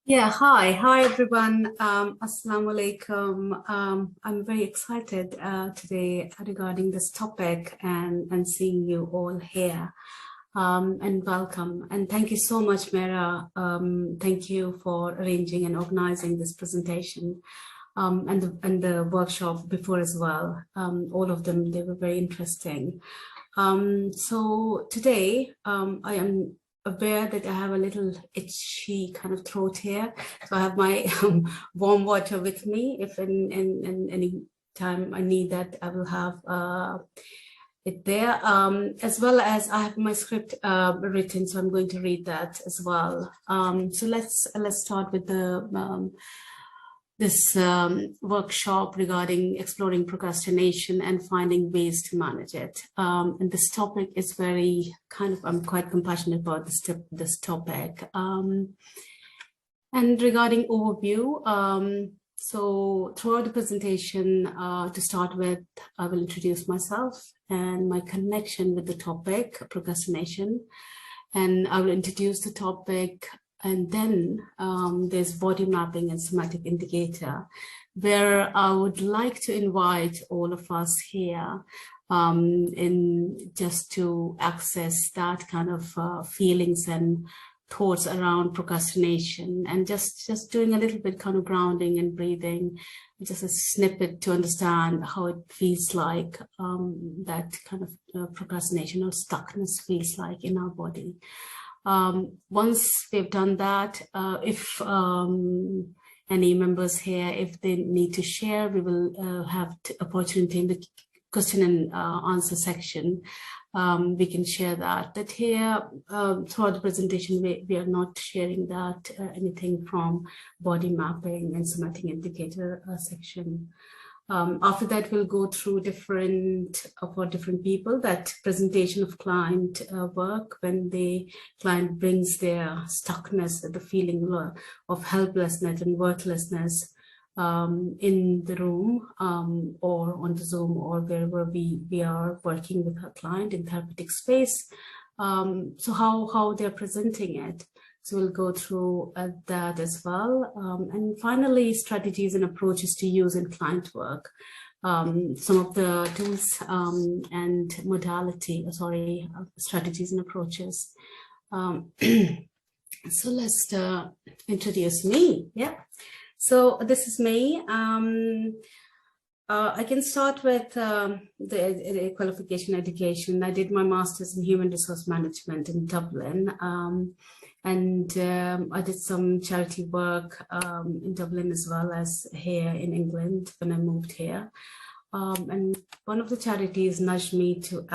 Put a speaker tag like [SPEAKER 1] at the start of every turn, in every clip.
[SPEAKER 1] Yeah, hi everyone. Assalamu alaikum. I'm very excited today regarding this topic and seeing you all here. And welcome. And thank you so much, Mera. Thank you for arranging and organizing this presentation and the workshop before as well. All of them, they were very interesting. So today I am aware that I have a little itchy kind of throat here. So I have my warm water with me. If in any time I need that, I will have it there. As well as I have my script written, so I'm going to read that as well. So let's start with the this workshop regarding exploring procrastination and finding ways to manage it. And this topic is very I'm quite compassionate about this topic. And regarding overview, so throughout the presentation, to start with, I will introduce myself and my connection with the topic, procrastination. And I will introduce the topic. And then there's body mapping and somatic indicator, where I would like to invite all of us here in just to access that kind of feelings and thoughts around procrastination, and just doing a little bit kind of grounding and breathing, just a snippet to understand how it feels like, that kind of procrastination or stuckness feels like in our body. Once we've done that, if any members here, if they need to share, we will have opportunity in the question and answer section. We can share that. But here, throughout the presentation, we are not sharing that anything from body mapping and somatic indicator section. After that, we'll go through for different people, that presentation of client work when the client brings their stuckness, the feeling of helplessness and worthlessness in the room or on the Zoom or wherever we are working with our client in therapeutic space. So how they're presenting it. So we'll go through that as well. And finally, strategies and approaches to use in client work. Some of the tools and strategies and approaches. So let's introduce me. Yeah. So this is me. I can start with the qualification education. I did my master's in human resource management in Dublin. And I did some charity work in Dublin as well as here in England when I moved here. And one of the charities nudged me to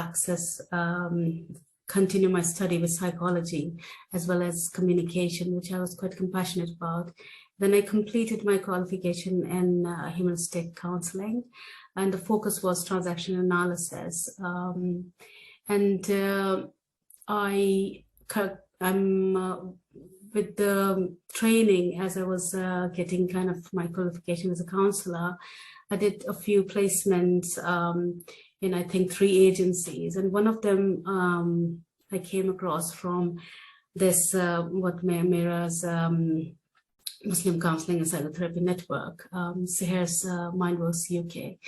[SPEAKER 1] continue my study with psychology as well as communication, which I was quite compassionate about. Then I completed my qualification in humanistic counseling, and the focus was transactional analysis. I'm with the training, as I was getting kind of my qualification as a counselor, I did a few placements in, I think, 3 agencies. And one of them I came across from this, what Mera's Muslim Counseling and Psychotherapy Network, Seher's Mindworks UK.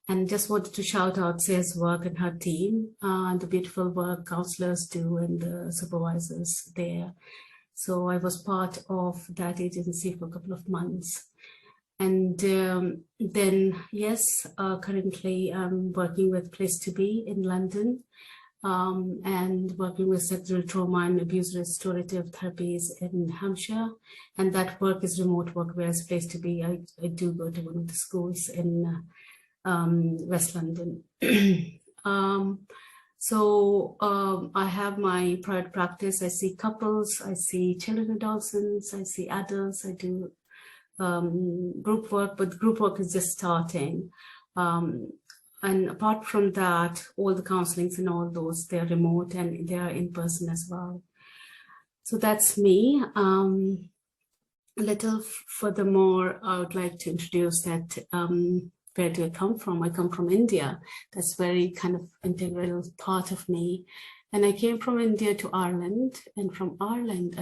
[SPEAKER 1] And just wanted to shout out Seher's work and her team, and the beautiful work counselors do and the supervisors there. So I was part of that agency for a couple of months. And then, yes, currently I'm working with Place to Be in London, and working with sexual trauma and abuse restorative therapies in Hampshire. And that work is remote work, whereas Place to Be, I do go to one of the schools in West London. I have my private practice. I see couples, I see children, adolescents, I see adults, I do group work, but group work is just starting. And apart from that, all the counselings and all those, they're remote and they are in person as well. So that's me. A little furthermore, I would like to introduce that where do I come from? I come from India. That's very kind of integral part of me. And I came from India to Ireland, and from Ireland,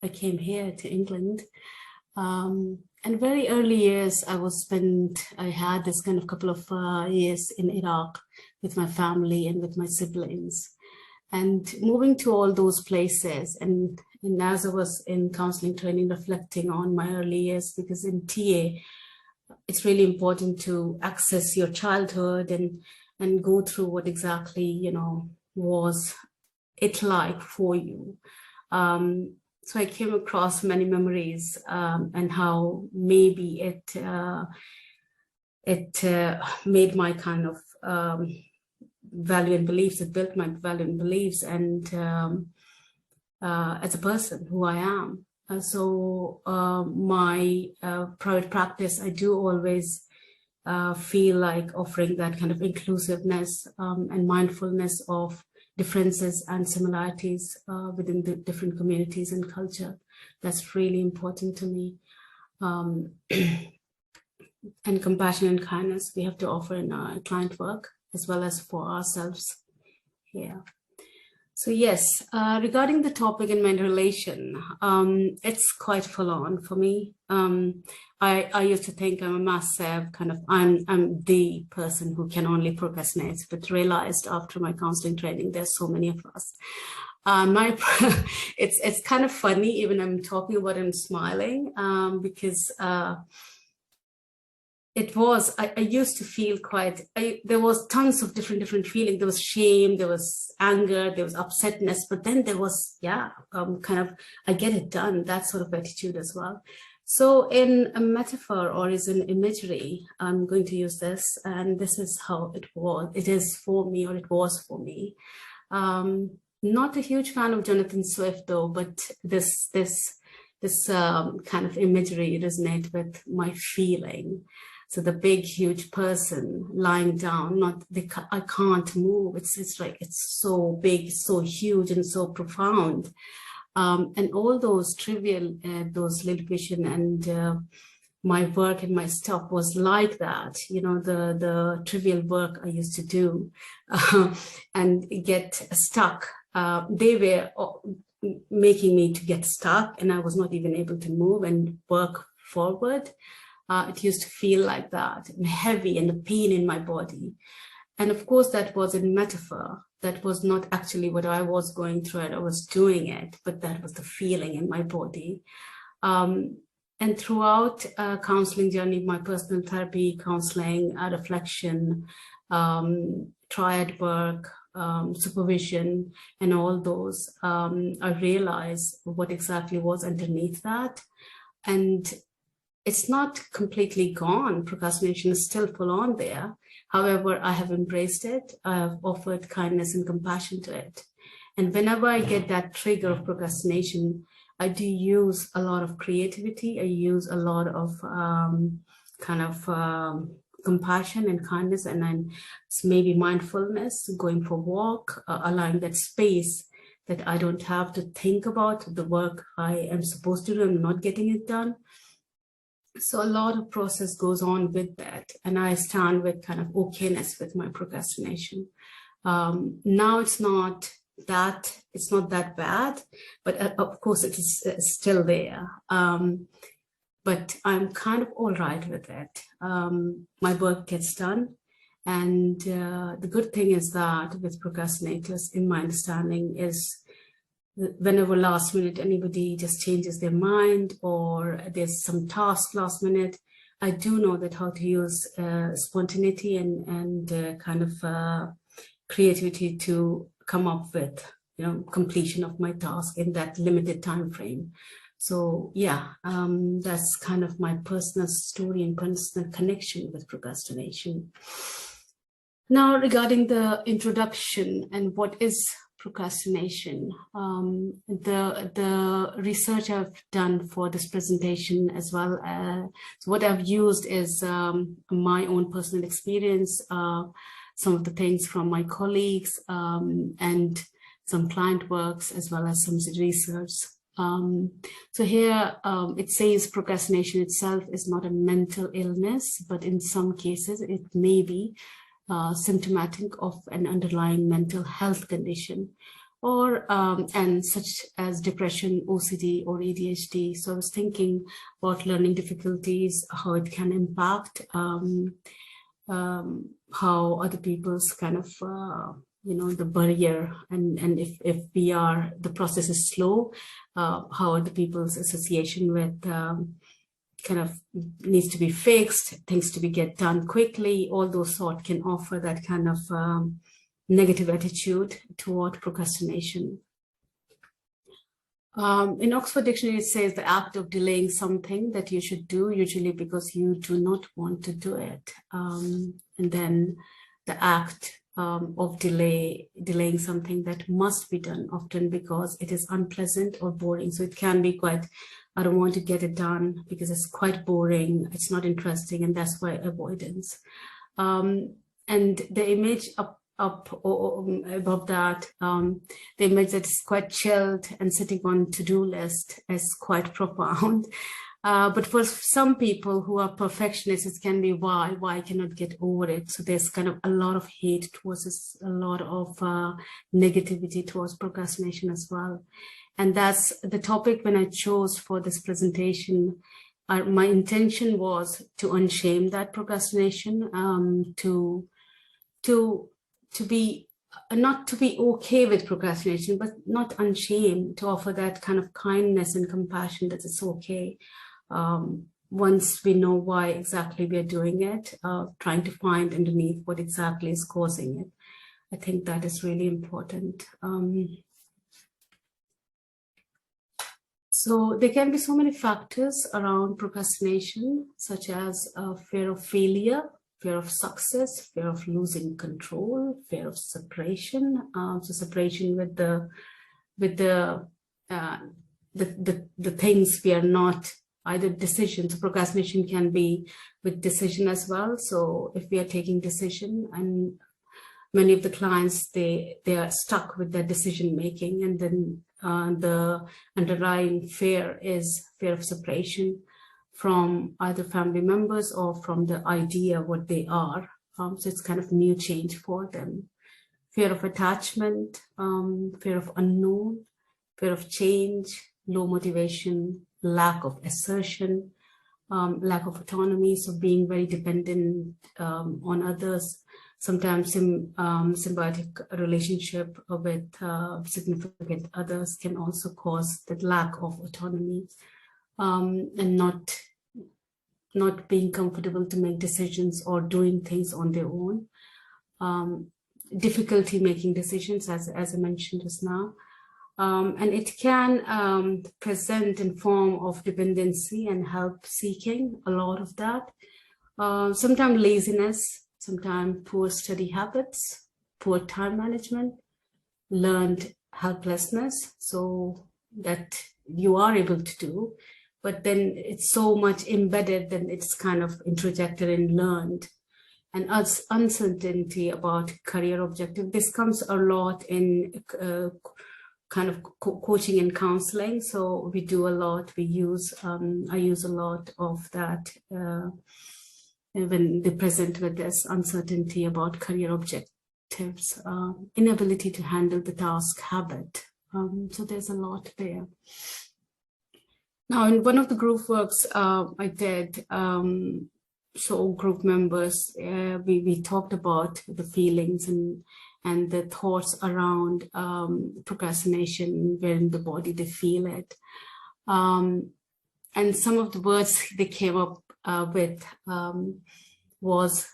[SPEAKER 1] I came here to England. And very early years, I had this kind of couple of years in Iraq with my family and with my siblings. And moving to all those places, and as I was in counseling training, reflecting on my early years, because in TA, it's really important to access your childhood and go through what exactly, was it like for you. So I came across many memories and how maybe it made my kind of value and beliefs. It built my value and beliefs, and as a person who I am. So my private practice, I do always feel like offering that kind of inclusiveness and mindfulness of differences and similarities within the different communities and culture. That's really important to me. And compassion and kindness we have to offer in our client work as well as for ourselves here. So yes, regarding the topic in mental relation, it's quite full on for me. I used to think I'm a massive kind of, I'm the person who can only procrastinate, but realized after my counseling training, there's so many of us. It's kind of funny, even I'm talking about it, I'm smiling because I used to feel there was tons of different feelings. There was shame, there was anger, there was upsetness, but then there was, kind of, I get it done, that sort of attitude as well. So in a metaphor or as an imagery, I'm going to use this, and this is how it is for me, or it was for me. Not a huge fan of Jonathan Swift though, but this kind of imagery resonates with my feeling. So the big, huge person lying down, I can't move. It's like, it's so big, so huge and so profound. And all those trivial, those little vision and my work and my stuff was like that, the trivial work I used to do and get stuck. They were making me to get stuck, and I was not even able to move and work forward. It used to feel like that, and heavy, and the pain in my body. And of course, that was a metaphor. That was not actually what I was going through, and I was doing it, but that was the feeling in my body. And throughout counseling journey, my personal therapy, counseling, reflection, triad work, supervision, and all those, I realized what exactly was underneath that. And it's not completely gone. Procrastination is still full on there. However, I have embraced it. I have offered kindness and compassion to it. And whenever I get that trigger of procrastination, I do use a lot of creativity. I use a lot of compassion and kindness, and then maybe mindfulness, going for a walk, allowing that space that I don't have to think about the work I am supposed to do. I'm not getting it done. So a lot of process goes on with that, and I stand with kind of okayness with my procrastination. Now it's not that bad, but of course it is still there. But I'm kind of all right with it. My work gets done, and the good thing is that with procrastinators, in my understanding, is whenever last minute anybody just changes their mind or there's some task last minute, I do know that how to use spontaneity and kind of creativity to come up with, completion of my task in that limited time frame. So yeah, that's kind of my personal story and personal connection with procrastination. Now, regarding the introduction and what is procrastination, the research I've done for this presentation, as well as what I've used is my own personal experience, some of the things from my colleagues, and some client works, as well as some research. So here it says procrastination itself is not a mental illness, but in some cases it may be symptomatic of an underlying mental health condition. and such as depression, OCD, or ADHD. So I was thinking about learning difficulties, how it can impact, how other people's kind of, the barrier, and if we are, the process is slow, how other people's association with kind of needs to be fixed, things to be get done quickly, all those sort can offer that kind of negative attitude toward procrastination. In Oxford Dictionary, it says the act of delaying something that you should do, usually because you do not want to do it. And then the act of delaying something that must be done, often because it is unpleasant or boring. So it can be quite, I don't want to get it done because it's quite boring, it's not interesting, and that's why avoidance. And the image up or above that, the image that is quite chilled and sitting on to-do list is quite profound. But for some people who are perfectionists, it can be why I cannot get over it. So there's kind of a lot of hate towards this, a lot of negativity towards procrastination as well. And that's the topic when I chose for this presentation. My intention was to unshame that procrastination, to be, not to be okay with procrastination, but not unshame, to offer that kind of kindness and compassion that it's okay. Once we know why exactly we are doing it, trying to find underneath what exactly is causing it. I think that is really important. So there can be so many factors around procrastination, such as fear of failure, fear of success, fear of losing control, fear of separation. So separation with the things we are not, either decisions. Procrastination can be with decision as well. So if we are taking decision, and many of the clients, they are stuck with their decision making, and then the underlying fear is fear of separation from either family members or from the idea what they are. So it's kind of new change for them. Fear of attachment, fear of unknown, fear of change, low motivation, lack of assertion, lack of autonomy, so being very dependent on others. Sometimes symbiotic relationship with significant others can also cause that lack of autonomy, and not being comfortable to make decisions or doing things on their own. Difficulty making decisions, as I mentioned just now. And it can present in form of dependency and help seeking, a lot of that. Sometimes laziness, sometimes poor study habits, poor time management, learned helplessness, so that you are able to do, but then it's so much embedded, then it's kind of introjected and learned. And uncertainty about career objective. This comes a lot in kind of coaching and counseling. So we do a lot, I use a lot of that when they present with this uncertainty about career objectives, inability to handle the task habit. So there's a lot there. Now, in one of the group works I did, so group members, we talked about the feelings and the thoughts around procrastination, where in the body they feel it. And some of the words they came up with was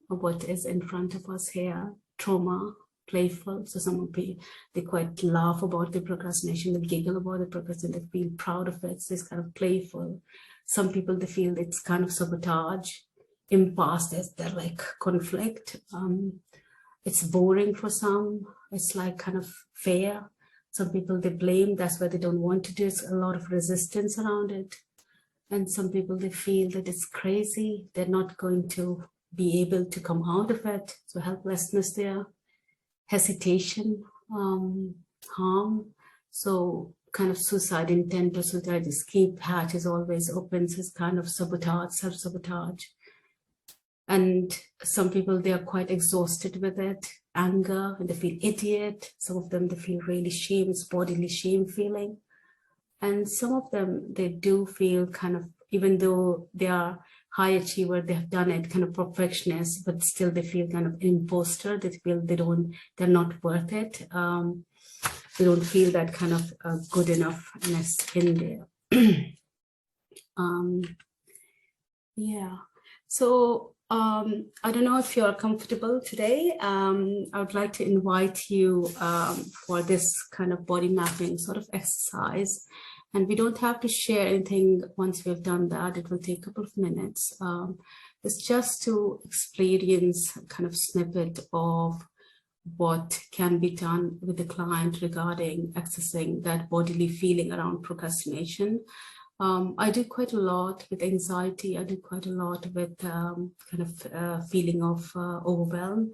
[SPEAKER 1] what is in front of us here: trauma, playful. So some of people, they quite laugh about the procrastination, they giggle about the procrastination, they feel proud of it. So it's kind of playful. Some people, they feel it's kind of sabotage, impasse, they're like conflict. It's boring for some. It's like kind of fair. Some people, they blame, that's why they don't want to do it. It's a lot of resistance around it. And some people, they feel that it's crazy. They're not going to be able to come out of it. So helplessness there, hesitation, harm. So kind of suicide intent or suicide escape hatch is always open. So it's kind of sabotage, self-sabotage. And some people, they are quite exhausted with it. anger, and they feel idiot. Some of them, they feel really shame, it's bodily shame feeling. And some of them, they do feel kind of, even though they are high achiever, they have done it, kind of perfectionist, but still they feel kind of imposter. They feel they're not worth it. They don't feel that kind of good enoughness in there. Yeah. So I don't know if you're comfortable today. I would like to invite you for this kind of body mapping sort of exercise. And we don't have to share anything once we've done that. It will take a couple of minutes. It's just to experience kind of snippet of what can be done with the client regarding accessing that bodily feeling around procrastination. I do quite a lot with anxiety. I do quite a lot with kind of feeling of overwhelm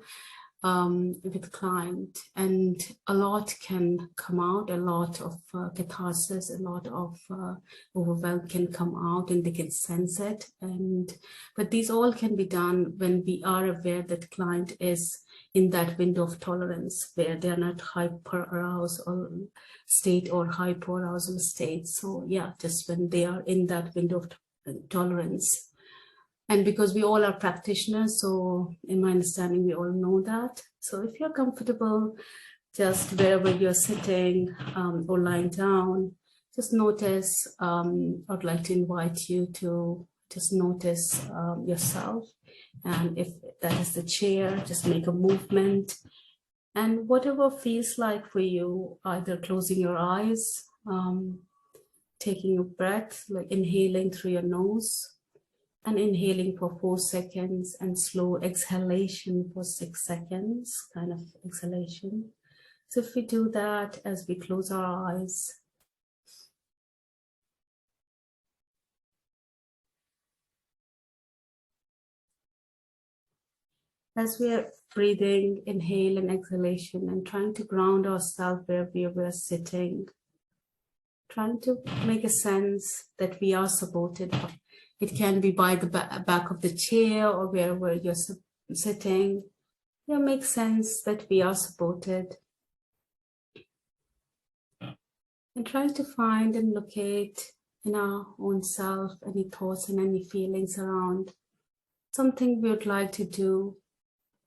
[SPEAKER 1] with the client, and a lot can come out, a lot of catharsis, a lot of overwhelm can come out, and they can sense it. But these all can be done when we are aware that the client is in that window of tolerance where they are not hyper-arousal state or hyper-arousal state. So yeah, just when they are in that window of tolerance. And because we all are practitioners, so in my understanding, we all know that. So if you're comfortable, just wherever you're sitting or lying down, just notice, I'd like to invite you to just notice yourself. And if that is the chair, just make a movement. And whatever feels like for you, either closing your eyes, taking a breath, like inhaling through your nose, and inhaling for 4 seconds, and slow exhalation for 6 seconds, kind of exhalation. So if we do that as we close our eyes, as we are breathing, inhale and exhalation, and trying to ground ourselves where we are sitting, trying to make a sense that we are supported. It can be by the back of the chair or wherever you're sitting. It makes sense that we are supported. And try to find and locate in our own self any thoughts and any feelings around something we would like to do,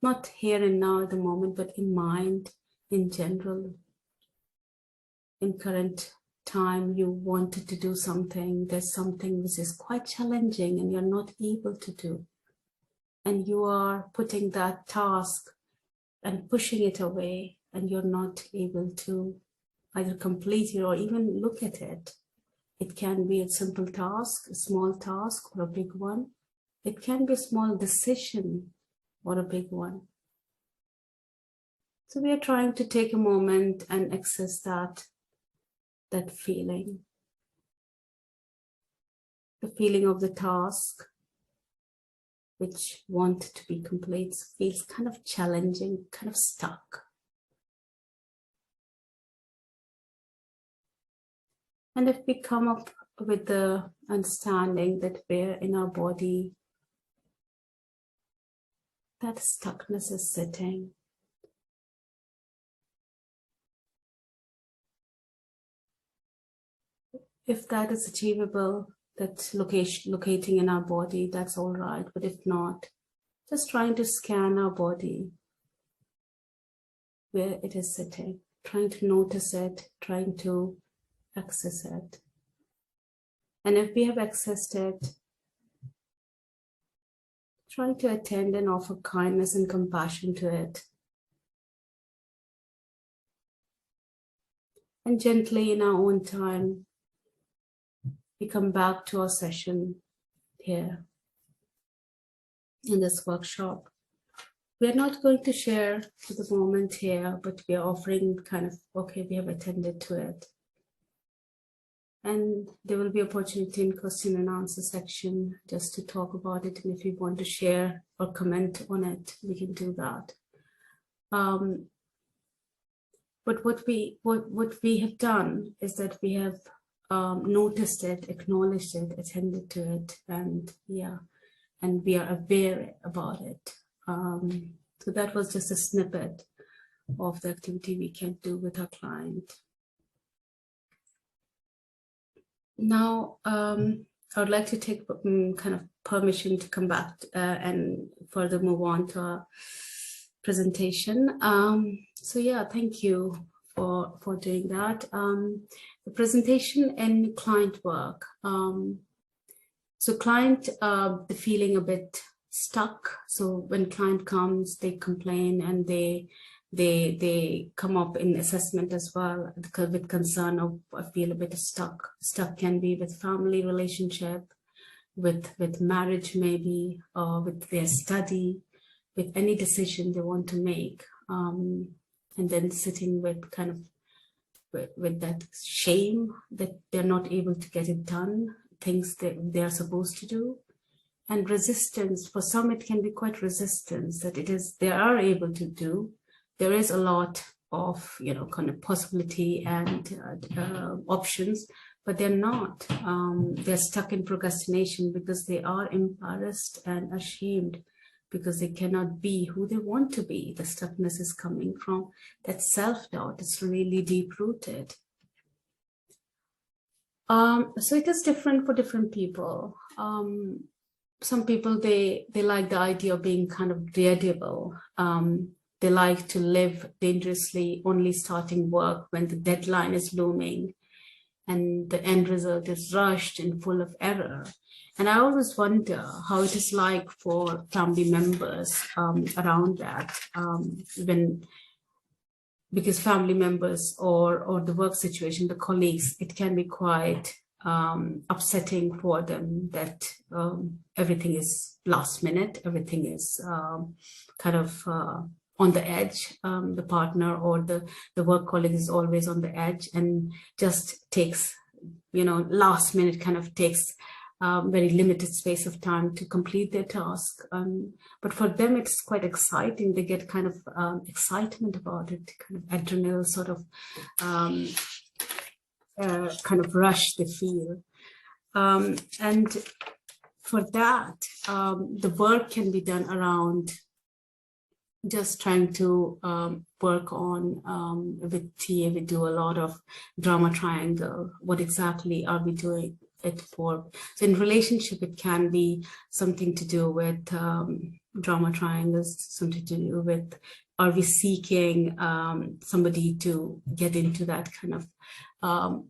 [SPEAKER 1] not here and now at the moment, but in mind, in general. In current time, you wanted to do something, there's something which is quite challenging and you're not able to do. And you are putting that task and pushing it away, and you're not able to either complete it or even look at it. It can be a simple task, a small task, or a big one. It can be a small decision or a big one. So we are trying to take a moment and access that feeling. The feeling of the task which wanted to be complete feels kind of challenging, kind of stuck. And if we come up with the understanding that where in our body that stuckness is sitting, if that is achievable, that locating in our body, that's all right. But if not, just trying to scan our body where it is sitting, trying to notice it, trying to access it. And if we have accessed it, try to attend and offer kindness and compassion to it. And gently in our own time, we come back to our session here in this workshop. We are not going to share for the moment here, but we are offering kind of, okay, we have attended to it. And there will be opportunity in question and answer section just to talk about it. And if you want to share or comment on it, we can do that. But what we have done is that we have noticed it, acknowledged it, attended to it, and yeah, and we are aware about it. So that was just a snippet of the activity we can do with our client. Now, I would like to take kind of permission to come back and further move on to our presentation. So yeah, thank you for doing that. The presentation and client work. So client, the feeling a bit stuck. So when client comes, they complain and they come up in assessment as well with concern of I feel a bit stuck. Stuck can be with family relationship, with marriage maybe, or with their study, with any decision they want to make, and then sitting with kind of with that shame that they're not able to get it done, things that they're supposed to do. And resistance, for some it can be quite resistance that they are able to do. There is a lot of, kind of possibility and options, but they're not. They're stuck in procrastination because they are embarrassed and ashamed because they cannot be who they want to be. The stuckness is coming from that self-doubt. It's really deep-rooted. So it is different for different people. Some people, they like the idea of being kind of daredevil. They like to live dangerously, only starting work when the deadline is looming and the end result is rushed and full of error. And I always wonder how it is like for family members around that, because family members or the work situation, the colleagues, it can be quite upsetting for them that everything is last minute, everything is kind of on the edge. The partner or the work colleague is always on the edge and just takes, last minute kind of takes very limited space of time to complete their task. But for them, it's quite exciting. They get kind of excitement about it, kind of adrenaline sort of kind of rush they feel. And for that, the work can be done around just trying to work on with TA. We do a lot of drama triangle. What exactly are we doing it for? So in relationship, it can be something to do with drama triangles, something to do with, are we seeking somebody to get into that kind of,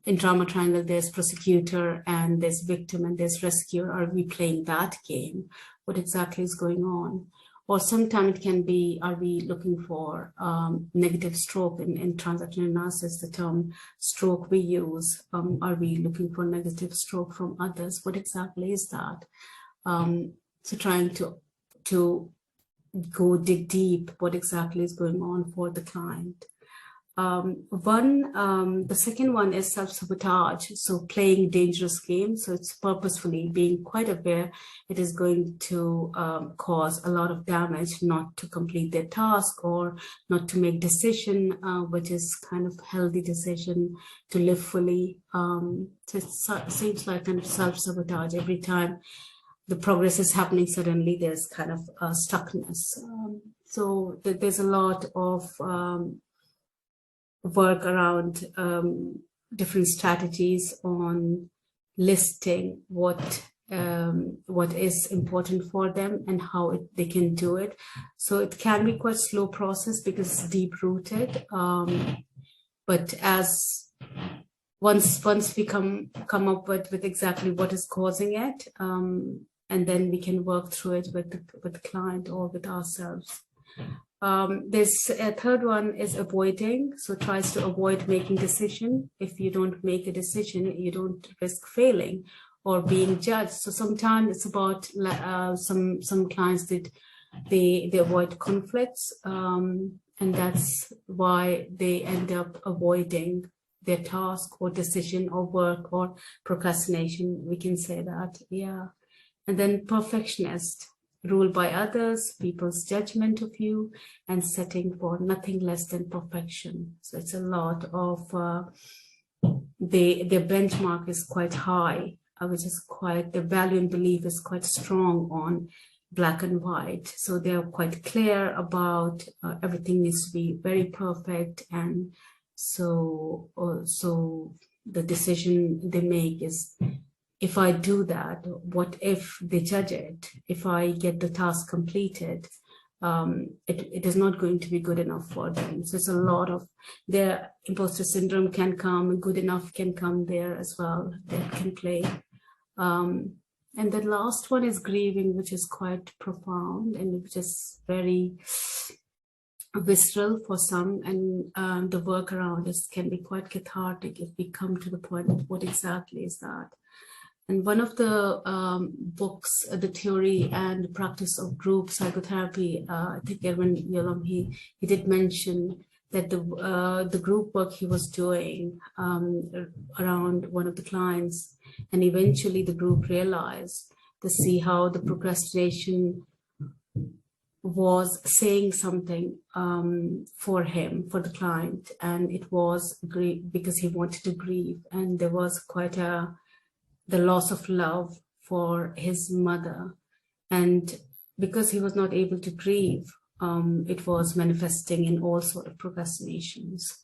[SPEAKER 1] in drama triangle, there's prosecutor and there's victim and there's rescuer. Are we playing that game? What exactly is going on? Or sometimes it can be, are we looking for negative stroke in transactional analysis, the term stroke we use, are we looking for negative stroke from others? What exactly is that? So trying to go dig deep, what exactly is going on for the client. The second one is self-sabotage, so playing dangerous games. So it's purposefully being quite aware it is going to cause a lot of damage not to complete their task or not to make decision, which is kind of healthy decision to live fully. So it seems like kind of self-sabotage. Every time the progress is happening, suddenly there's kind of stuckness. So there's a lot of work around different strategies on listing what is important for them and how they can do it. So it can be quite slow process because it's deep rooted. But as once we come up with exactly what is causing it, and then we can work through it with the client or with ourselves. There's a third one is avoiding, so tries to avoid making decision. If you don't make a decision, you don't risk failing or being judged. So sometimes it's about some clients that they avoid conflicts, and that's why they end up avoiding their task or decision or work or procrastination. We can say that, yeah. And then perfectionist, ruled by others, people's judgment of you, and setting for nothing less than perfection. So it's a lot of, their benchmark is quite high, which is quite, the value and belief is quite strong on black and white. So they're quite clear about everything needs to be very perfect. And so the decision they make is, if I do that, what if they judge it? If I get the task completed, it is not going to be good enough for them. So it's a lot of their imposter syndrome can come, good enough can come there as well, that can play. And the last one is grieving, which is quite profound and which is very visceral for some, and the work around this can be quite cathartic if we come to the point of what exactly is that. And one of the books, The Theory and Practice of Group Psychotherapy, I think Erwin Yalom, he did mention that the group work he was doing around one of the clients, and eventually the group realized to see how the procrastination was saying something for him, for the client, and it was because he wanted to grieve, and there was quite the loss of love for his mother, and because he was not able to grieve, it was manifesting in all sort of procrastinations.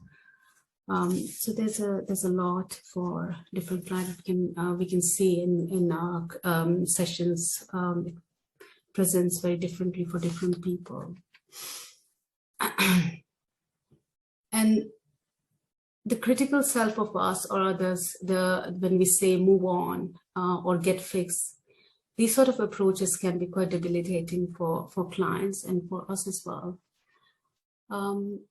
[SPEAKER 1] So there's a lot for different clients we can see in our sessions. It presents very differently for different people. And the critical self of us or others, when we say move on or get fixed, these sort of approaches can be quite debilitating for clients and for us as well.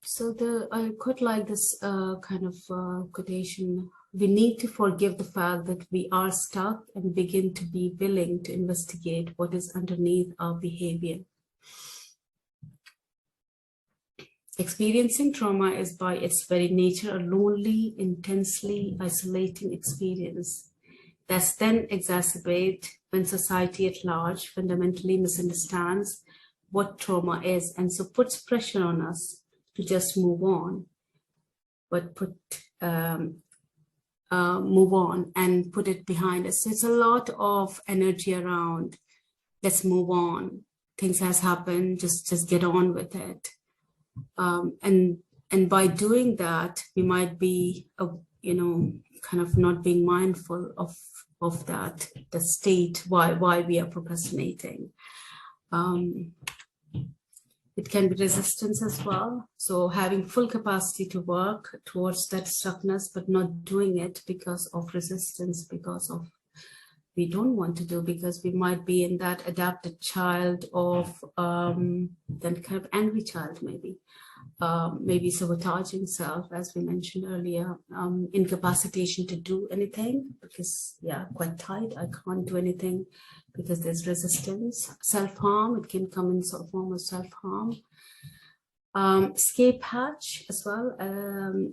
[SPEAKER 1] So I quite like this kind of quotation. We need to forgive the fact that we are stuck and begin to be willing to investigate what is underneath our behavior. Experiencing trauma is by its very nature a lonely, intensely isolating experience that's then exacerbated when society at large fundamentally misunderstands what trauma is, and so puts pressure on us to just move on, but move on and put it behind us. So it's a lot of energy around, let's move on, things has happened, just get on with it. And by doing that, we might be, kind of not being mindful of that, the state, why we are procrastinating. It can be resistance as well. So having full capacity to work towards that stuckness, but not doing it because of resistance, because of we don't want to do, because we might be in that adapted child of that kind of angry child, maybe sabotaging self, as we mentioned earlier, incapacitation to do anything because, quite tight, I can't do anything because there's resistance. Self-harm, it can come in some form of self-harm. Escape hatch as well.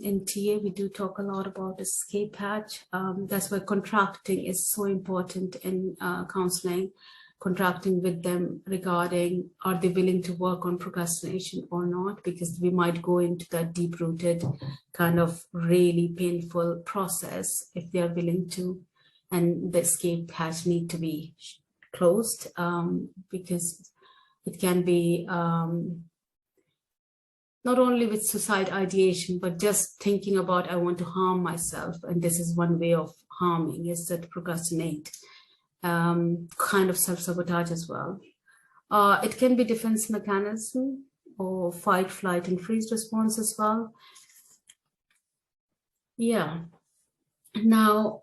[SPEAKER 1] In TA, we do talk a lot about escape hatch. That's why contracting is so important in counseling, contracting with them regarding, are they willing to work on procrastination or not? Because we might go into that deep-rooted kind of really painful process if they are willing to, and the escape hatch need to be closed because it can be not only with suicide ideation, but just thinking about, I want to harm myself. And this is one way of harming, is that procrastinate, kind of self-sabotage as well. It can be defense mechanism or fight, flight, and freeze response as well. Yeah. Now,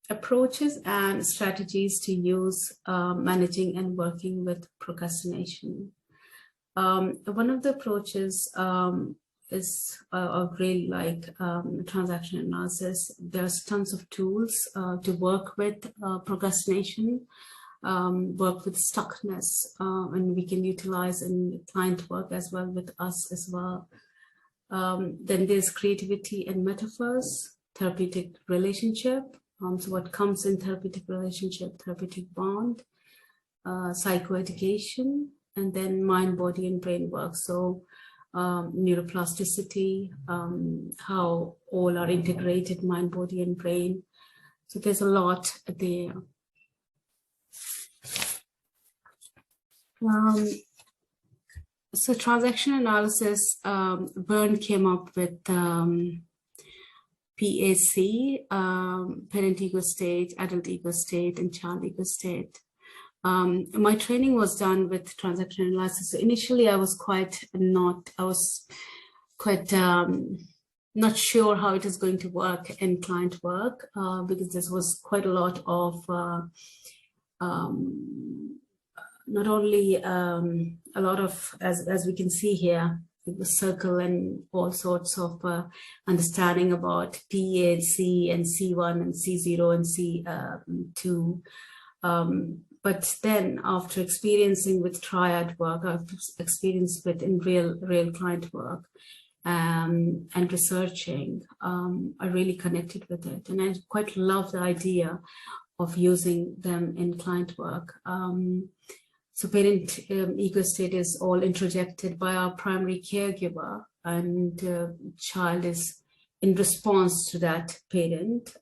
[SPEAKER 1] approaches and strategies to use managing and working with procrastination. One of the approaches is really like transaction analysis. There's tons of tools to work with procrastination, work with stuckness, and we can utilize in client work as well with us as well. Then there's creativity and metaphors, therapeutic relationship. So what comes in therapeutic relationship, therapeutic bond, psychoeducation, and then mind, body, and brain work. So neuroplasticity, how all are integrated, mind, body, and brain. So there's a lot there. So transaction analysis, Berne came up with PAC, parent ego state, adult ego state, and child ego state. My training was done with transaction analysis. So initially, I was quite not sure how it is going to work in client work, because this was quite a lot of not only a lot of, as we can see here, the circle and all sorts of understanding about P and C and C1 and C0 and C2. But then after experiencing with triad work, I've experienced with in real client work and researching, I really connected with it. And I quite love the idea of using them in client work. So parent ego state is all introjected by our primary caregiver, and child is in response to that parent.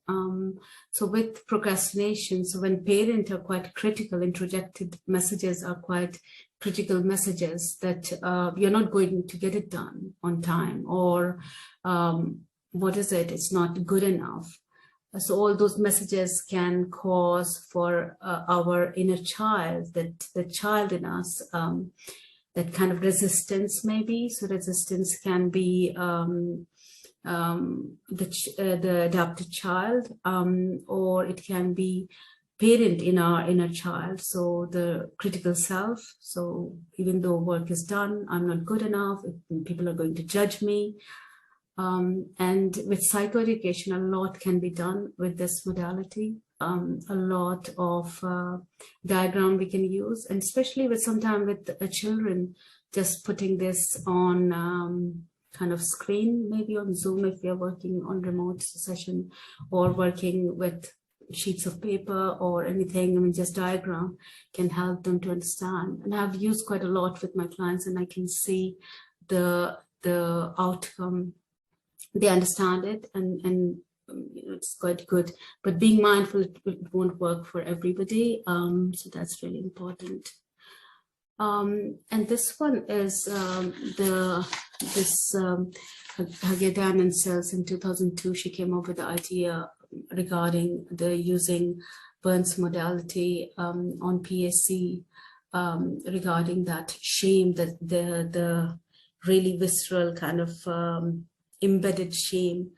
[SPEAKER 1] So with procrastination, so when parents are quite critical, introjected messages are quite critical messages that you're not going to get it done on time, or it's not good enough. So all those messages can cause for our inner child, that the child in us, that kind of resistance maybe. So resistance can be the adopted child, or it can be parent in our inner child. So the critical self. So even though work is done, I'm not good enough. People are going to judge me. And with psychoeducation, a lot can be done with this modality. A lot of diagram we can use, and especially with sometimes with children, just putting this on kind of screen, maybe on Zoom if we are working on remote session, or working with sheets of paper or anything. I mean, just diagram can help them to understand. And I've used quite a lot with my clients, and I can see the outcome. They understand it, and it's quite good. But being mindful, it won't work for everybody. So that's really important. And this one is Hagedorn and Sells in 2002. She came up with the idea regarding the using Berne's modality on PAC, regarding that shame, that the really visceral kind of embedded shame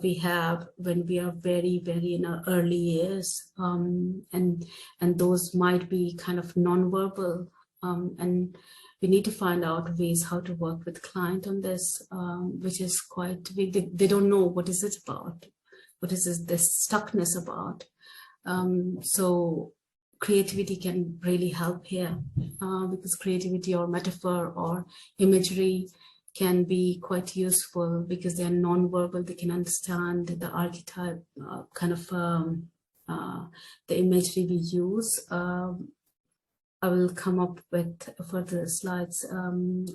[SPEAKER 1] we have when we are very, very in our early years, and those might be kind of non-verbal, and we need to find out ways how to work with client on this, which is quite, they don't know what is it about, what is this stuckness about. So creativity can really help here, because creativity or metaphor or imagery can be quite useful because they're non-verbal. They can understand the archetype, kind of the imagery we use. I will come up with further slides. I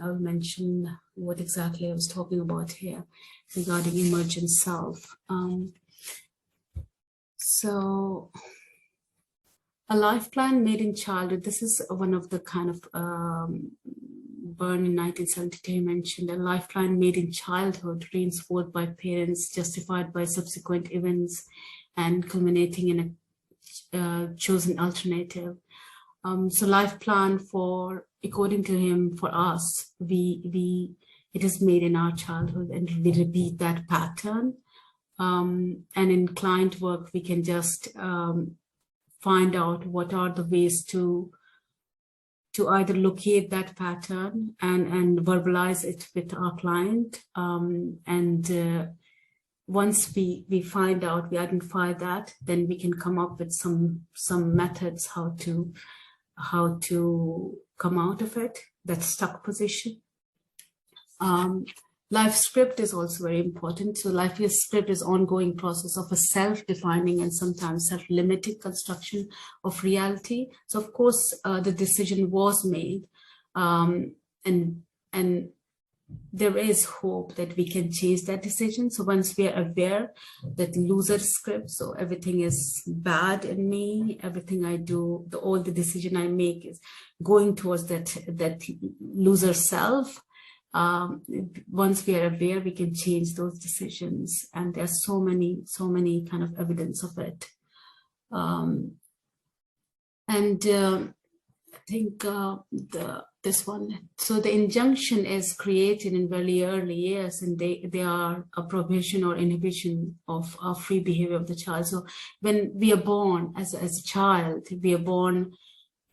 [SPEAKER 1] will mention what exactly I was talking about here regarding emergent self. So a life plan made in childhood. This is one of the kind of Berne in 1972 mentioned, a lifeline made in childhood, reinforced by parents, justified by subsequent events, and culminating in a chosen alternative. So life plan according to him, for us, it is made in our childhood, and we repeat that pattern. And in client work, we can just find out what are the ways to either locate that pattern and verbalize it with our client. And once we find out, we identify that, then we can come up with some methods how to come out of it, that stuck position. Life script is also very important. So life script is ongoing process of a self-defining and sometimes self-limiting construction of reality. So of course, the decision was made, and there is hope that we can change that decision. So once we are aware that loser script, so everything is bad in me, everything I do, all the decision I make is going towards that loser self. Once we are aware, we can change those decisions, and there's so many kind of evidence of it. I think this one. So the injunction is created in very early years, and they are a prohibition or inhibition of free behavior of the child. So when we are born as a child, we are born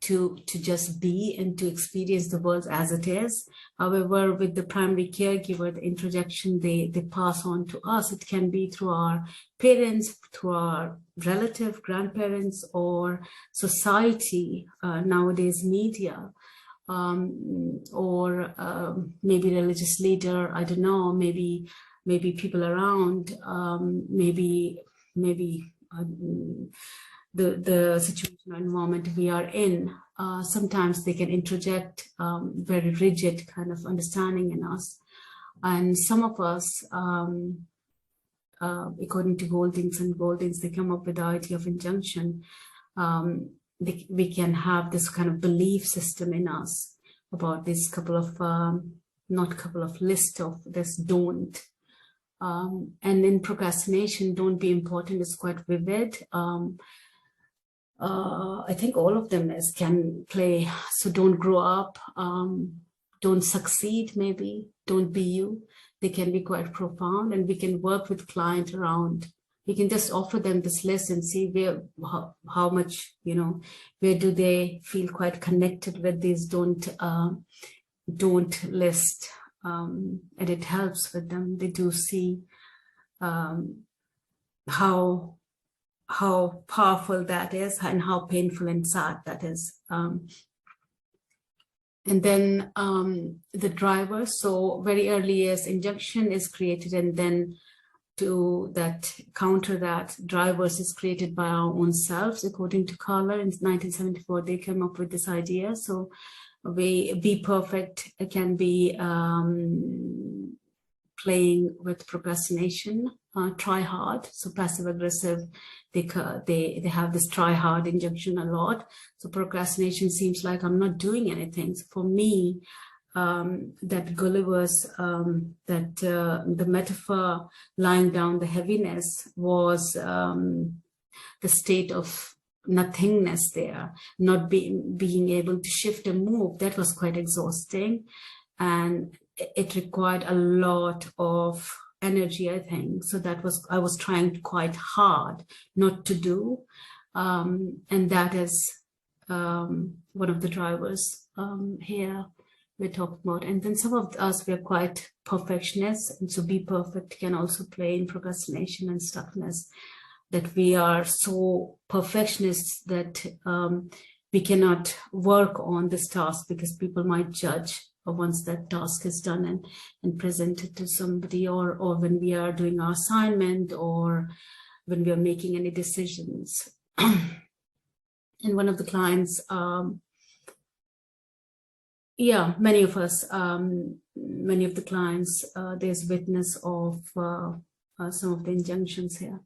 [SPEAKER 1] to just be and to experience the world as it is. However, with the primary caregiver, the introduction they pass on to us, it can be through our parents, through our relative, grandparents, or society, nowadays media, or maybe religious leader, I don't know, maybe people around, maybe the situation or environment we are in. Sometimes they can interject very rigid kind of understanding in us. And some of us, according to Goldings, they come up with the idea of injunction. We can have this kind of belief system in us about this list of this don't. And in procrastination, don't be important is quite vivid. I think all of them can play. So don't grow up, don't succeed, maybe, don't be you. They can be quite profound, and we can work with client around. We can just offer them this list and see how much, where do they feel quite connected with these don't list, and it helps with them. They do see how powerful that is and how painful and sad that is. And then the driver, so very early years, injunction is created, and then to counter that, drivers is created by our own selves. According to Carla in 1974, they came up with this idea. So be perfect can be playing with procrastination, try hard. So passive aggressive, they have this try hard injunction a lot. So procrastination seems like I'm not doing anything. So for me, that Gulliver's, the metaphor lying down the heaviness was the state of nothingness there, not being able to shift and move. That was quite exhausting, and it required a lot of energy, I think. So I was trying quite hard not to do, and that is one of the drivers here we're talking about. And then some of us, we're quite perfectionists, and so be perfect can also play in procrastination and stuckness, that we are so perfectionists that we cannot work on this task because people might judge once that task is done and presented to somebody, or when we are doing our assignment, or when we are making any decisions. And one of the clients, many of us, many of the clients, there's witness of some of the injunctions here,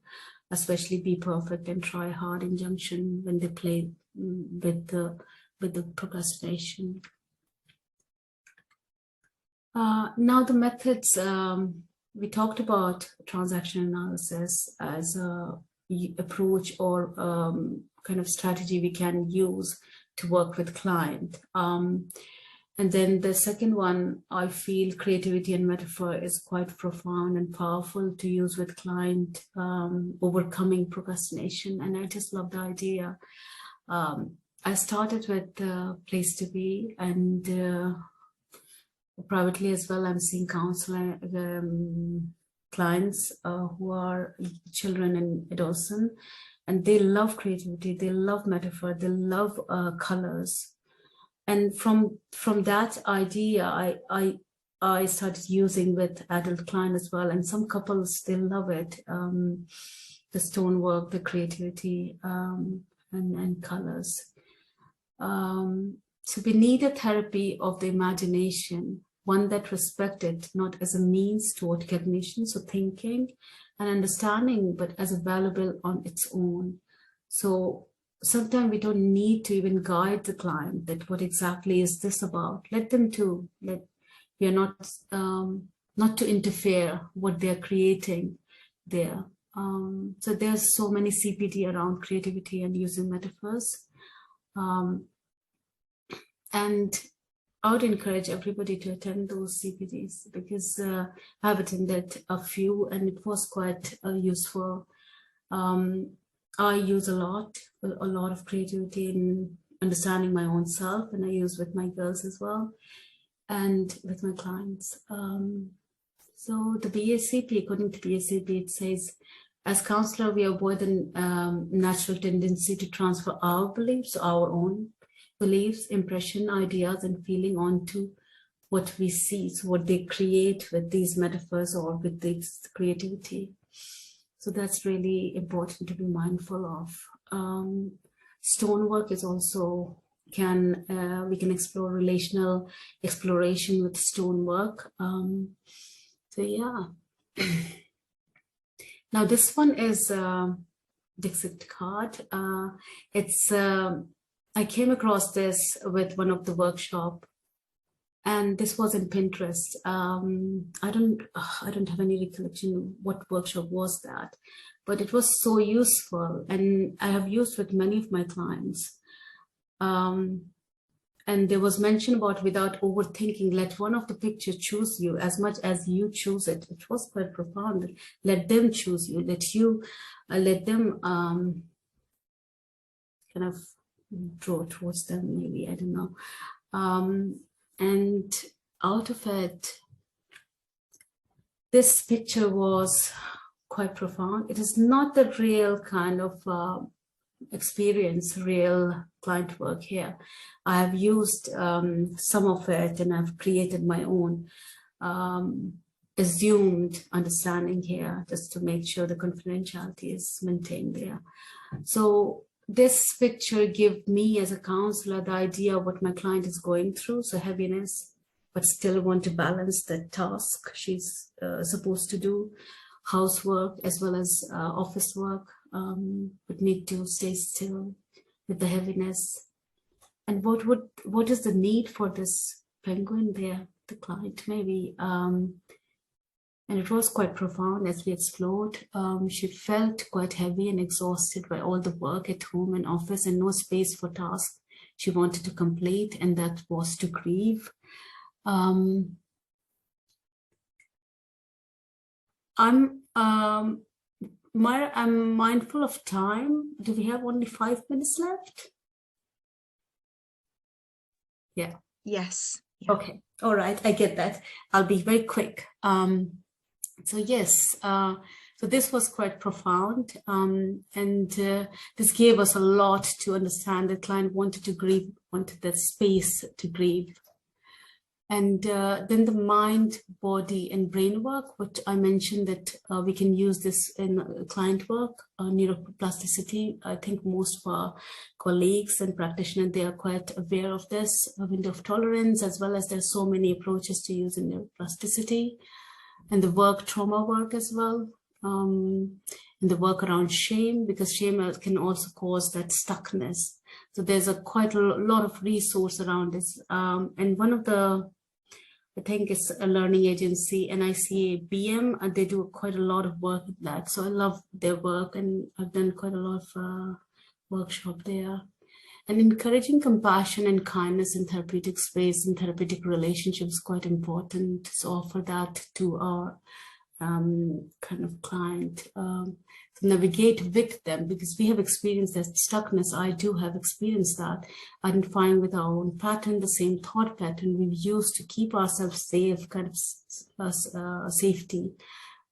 [SPEAKER 1] especially be perfect and try hard injunction when they play with the procrastination. Now the methods, we talked about transactional analysis as a approach or kind of strategy we can use to work with client. And then the second one, I feel creativity and metaphor is quite profound and powerful to use with client, overcoming procrastination. And I just love the idea. I started with Place to Be, and privately as well, I'm seeing counselor clients who are children and adolescents, and they love creativity, they love metaphor, they love colors. And from that idea, I started using with adult clients as well. And some couples, they love it, the stonework, the creativity, and colors. So we need a therapy of the imagination one that respects it not as a means toward cognition, so thinking and understanding, but as a valuable on its own. So sometimes we don't need to even guide the client that what exactly is this about. Let them to, we are not to interfere what they're creating there. So there's so many CPD around creativity and using metaphors. And I would encourage everybody to attend those CPDs because I've attended a few and it was quite useful. I use a lot of creativity in understanding my own self, and I use with my girls as well and with my clients. So the BACP, according to BACP, it says, as counselor, we avoid the natural tendency to transfer our beliefs, our own beliefs, impression, ideas, and feeling onto what we see, so what they create with these metaphors or with this creativity. So that's really important to be mindful of. Stonework is also, we can explore relational exploration with stonework. So yeah. Now this one is Dixit card. I came across this with one of the workshop, and this was in Pinterest. I don't have any recollection what workshop was that, but it was so useful, and I have used with many of my clients. And there was mention about without overthinking, let one of the pictures choose you as much as you choose it. It was quite profound. Let them choose you. Let them kind of draw towards them. Maybe, I don't know. And out of it, this picture was quite profound. It is not the real kind of experience, real client work here. I have used some of it and I've created my own assumed understanding here just to make sure the confidentiality is maintained there. So this picture gives me as a counselor the idea of what my client is going through, so heaviness, but still want to balance the task she's supposed to do, housework as well as office work, would need to stay still with the heaviness. And what is the need for this penguin there, the client maybe? And it was quite profound as we explored. She felt quite heavy and exhausted by all the work at home and office and no space for tasks she wanted to complete, and that was to grieve. I'm mindful of time. Do we have only 5 minutes left? Yeah.
[SPEAKER 2] Yes. Yeah.
[SPEAKER 1] Okay. All right. I get that. I'll be very quick. So yes, so this was quite profound, and this gave us a lot to understand. The client wanted to grieve, wanted that space to grieve. And then the mind, body, and brain work, which I mentioned that we can use this in client work, neuroplasticity. I think most of our colleagues and practitioners, they are quite aware of this window of tolerance, as well as there's so many approaches to use in neuroplasticity. And the work, trauma work as well, and the work around shame, because shame can also cause that stuckness. So there's quite a lot of resource around this. And one of the, I think it's a learning agency, NICABM, they do quite a lot of work with that. So I love their work, and I've done quite a lot of workshop there. And encouraging compassion and kindness in therapeutic space and therapeutic relationships is quite important. So offer that to our kind of client, to navigate with them, because we have experienced that stuckness. I do have experienced that, identifying with our own pattern, the same thought pattern we've used to keep ourselves safe, kind of safety,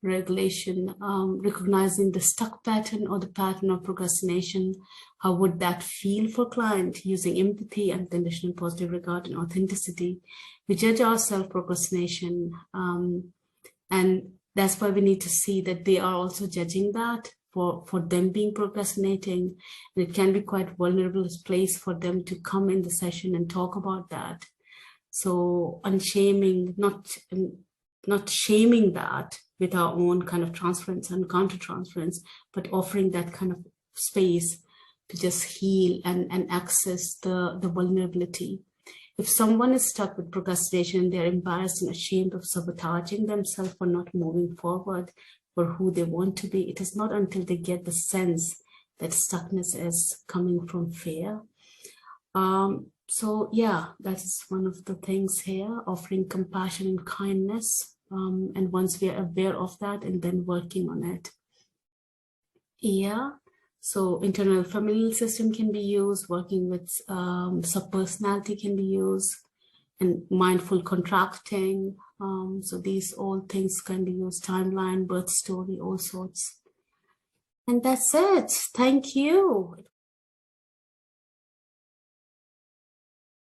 [SPEAKER 1] regulation, recognizing the stuck pattern or the pattern of procrastination. How would that feel for client? Using empathy, unconditional positive regard, and authenticity. We judge our self-procrastination, and that's why we need to see that they are also judging that for them being procrastinating. And it can be quite vulnerable place for them to come in the session and talk about that. So unshaming, not shaming that with our own kind of transference and counter-transference, but offering that kind of space to just heal and access the vulnerability. If someone is stuck with procrastination, they're embarrassed and ashamed of sabotaging themselves for not moving forward for who they want to be. It is not until they get the sense that stuckness is coming from fear. So yeah, that is one of the things here, offering compassion and kindness. And once we are aware of that and then working on it. Yeah, so internal familial system can be used, working with subpersonality can be used, and mindful contracting. So these all things can be used, timeline, birth story, all sorts. And that's it. Thank you.